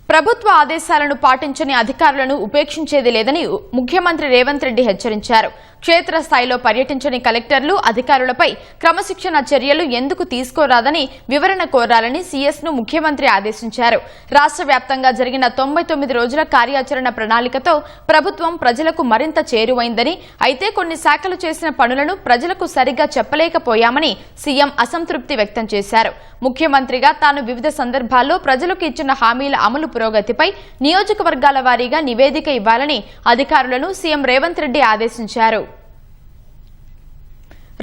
ప్రభుత్వ ఆదేశాలను పాటించని అధికారులను ఉపేక్షించేది లేదని ముఖ్యమంత్రి రేవంత్ రెడ్డి హెచ్చరించారు. క్షేత్రస్థాయిలో పర్యటించని కలెక్టర్లు అధికారులపై క్రమశిక్షణ చర్యలు ఎందుకు తీసుకోరాదని వివరణ కోరాలని సీఎస్ ను ముఖ్యమంత్రి ఆదేశించారు. రాష్ట్ర వ్యాప్తంగా జరిగిన 99 రోజుల కార్యాచరణ ప్రణాళికతో ప్రభుత్వం ప్రజలకు మరింత చేరువైందని, అయితే కొన్ని శాఖలు చేసిన పనులను ప్రజలకు సరిగ్గా చెప్పలేకపోయామని సీఎం అసంతృప్తి వ్యక్తం చేశారు. ముఖ్యమంత్రిగా తాను వివిధ సందర్భాల్లో ప్రజలకు ఇచ్చిన హామీల అమలు పురోగతిపై నియోజకవర్గాల వారీగా నివేదిక ఇవ్వాలని అధికారులను సీఎం రేవంత్ రెడ్డి ఆదేశించారు.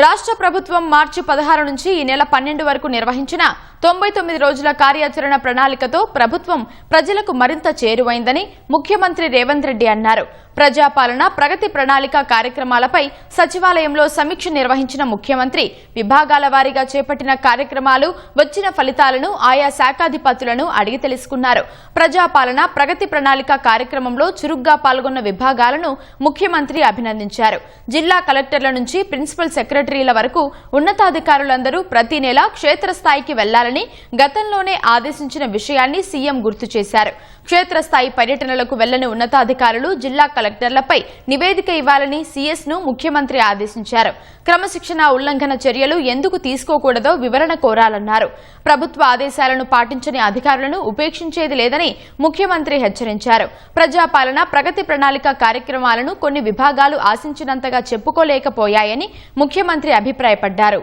రాష్ట్ర ప్రభుత్వం మార్చి 16 నుంచి ఈ నెల 12 వరకు నిర్వహించిన 99 రోజుల కార్యాచరణ ప్రణాళికతో ప్రభుత్వం ప్రజలకు మరింత చేరువైందని ముఖ్యమంత్రి రేవంత్ రెడ్డి అన్నారు. ప్రజాపాలన ప్రగతి ప్రణాళిక కార్యక్రమాలపై సచివాలయంలో సమీక్ష నిర్వహించిన ముఖ్యమంత్రి విభాగాల వారీగా చేపట్టిన కార్యక్రమాలు, వచ్చిన ఫలితాలను ఆయా శాఖాధిపతులను అడిగి తెలుసుకున్నారు. ప్రజాపాలన ప్రగతి ప్రణాళిక కార్యక్రమంలో చురుగ్గా పాల్గొన్న విభాగాలను ముఖ్యమంత్రి అభినందించారు. జిల్లా కలెక్టర్ల నుంచి ప్రిన్సిపల్ సెక్రటరీల వరకు ఉన్నతాధికారులందరూ ప్రతి నెల క్షేత్రస్థాయికి వెళ్లాలని గతంలోనే ఆదేశించిన విషయాన్ని సీఎం గుర్తు చేశారు. క్షేత్రస్థాయి పర్యటనలకు వెళ్లని ఉన్నతాధికారులు జిల్లా కలెక్టర్లపై నివేదిక ఇవ్వాలని సీఎస్ ను ముఖ్యమంత్రి ఆదేశించారు. క్రమశిక్షణ ఉల్లంఘన చర్యలు ఎందుకు తీసుకోకూడదో వివరణ కోరాలన్నారు. ప్రభుత్వ ఆదేశాలను పాటించని అధికారులను ఉపేక్షించేది లేదని ముఖ్యమంత్రి హెచ్చరించారు. ప్రజాపాలన ప్రగతి ప్రణాళిక కార్యక్రమాలను కొన్ని విభాగాలు ఆశించినంతగా చెప్పుకోలేకపోయాయని ముఖ్యమంత్రి అభిప్రాయపడ్డారు.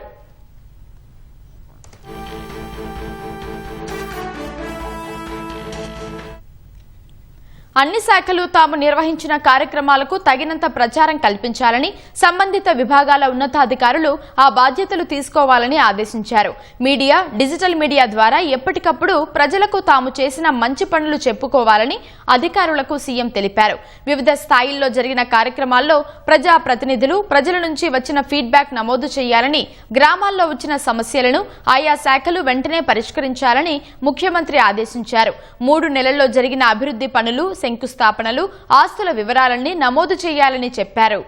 అన్ని శాఖలు తాము నిర్వహించిన కార్యక్రమాలకు తగినంత ప్రచారం కల్పించాలని, సంబంధిత విభాగాల ఉన్నతాధికారులు ఆ బాధ్యతలు తీసుకోవాలని ఆదేశించారు. మీడియా, డిజిటల్ మీడియా ద్వారా ఎప్పటికప్పుడు ప్రజలకు తాము చేసిన మంచి పనులు చెప్పుకోవాలని అధికారులకు సీఎం తెలిపారు. వివిధ స్థాయిల్లో జరిగిన కార్యక్రమాల్లో ప్రజాప్రతినిధులు ప్రజల నుంచి వచ్చిన ఫీడ్బ్యాక్ నమోదు చేయాలని, గ్రామాల్లో వచ్చిన సమస్యలను ఆయా శాఖలు వెంటనే పరిష్కరించాలని ముఖ్యమంత్రి ఆదేశించారు. 3 నెలల్లో జరిగిన అభివృద్ధి పనులు, శంకుస్థాపనలు, ఆస్తుల వివరాలన్నీ నమోదు చేయాలని చెప్పారు.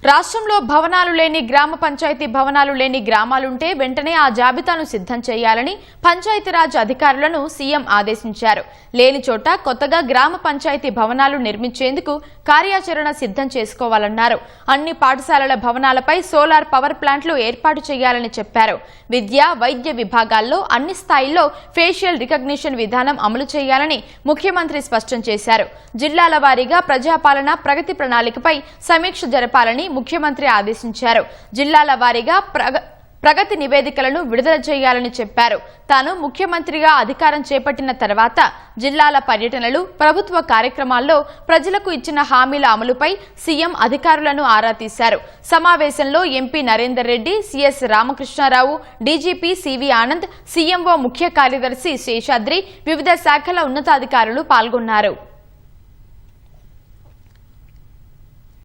రాష్ట్రంలో భవనాలు లేని గ్రామ పంచాయతీ భవనాలు లేని గ్రామాలుంటే వెంటనే ఆ జాబితాను సిద్ధం చేయాలని పంచాయతీరాజ్ అధికారులను సీఎం ఆదేశించారు. లేని చోట కొత్తగా గ్రామ పంచాయతీ భవనాలు నిర్మించేందుకు కార్యాచరణ సిద్ధం చేసుకోవాలన్నారు. అన్ని పాఠశాలల భవనాలపై సోలార్ పవర్ ప్లాంట్లు ఏర్పాటు చేయాలని చెప్పారు. విద్య, వైద్య విభాగాల్లో అన్ని స్థాయిల్లో ఫేషియల్ రికగ్నిషన్ విధానం అమలు చేయాలని ముఖ్యమంత్రి స్పష్టం చేశారు. జిల్లాల వారీగా ప్రజాపాలన ప్రగతి ప్రణాళికపై సమీక్ష జరపాలని ముఖ్యమంత్రి ఆదేశించారు. జిల్లాల వారీగా ప్రగతి నివేదికలను విడుదల చేయాలని చెప్పారు. తాను ముఖ్యమంత్రిగా అధికారం చేపట్టిన తర్వాత జిల్లాల పర్యటనలు, ప్రభుత్వ కార్యక్రమాల్లో ప్రజలకు ఇచ్చిన హామీల అమలుపై సీఎం అధికారులను ఆరా తీశారు. సమావేశంలో MP Narender Reddy, CS Ramakrishna Rao, DGP CV Anand, CMO ముఖ్య కార్యదర్శి శేషాద్రి, వివిధ శాఖల ఉన్నతాధికారులు పాల్గొన్నారు.